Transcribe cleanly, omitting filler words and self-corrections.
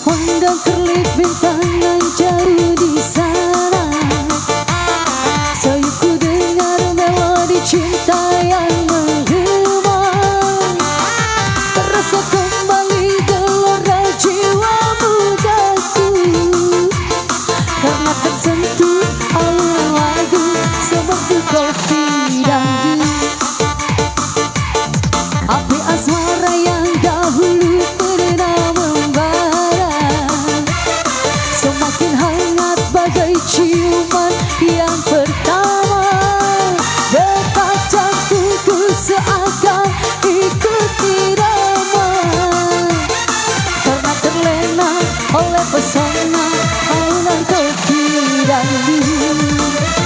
Pandang kerlip bintangan jauh di sana, sayupku dengar melodi cinta yang menggema. Terasa kembali gelora jiwa mudaku, karena tersentuh oleh lagu seperti kopi dangdut. Api asmara yang dahulu pernah membara, semakin hangat bagai ciuman yang pertama. Detak jantungku seakan ikut irama, karena terlena oleh pesona alunan kopi dangdut.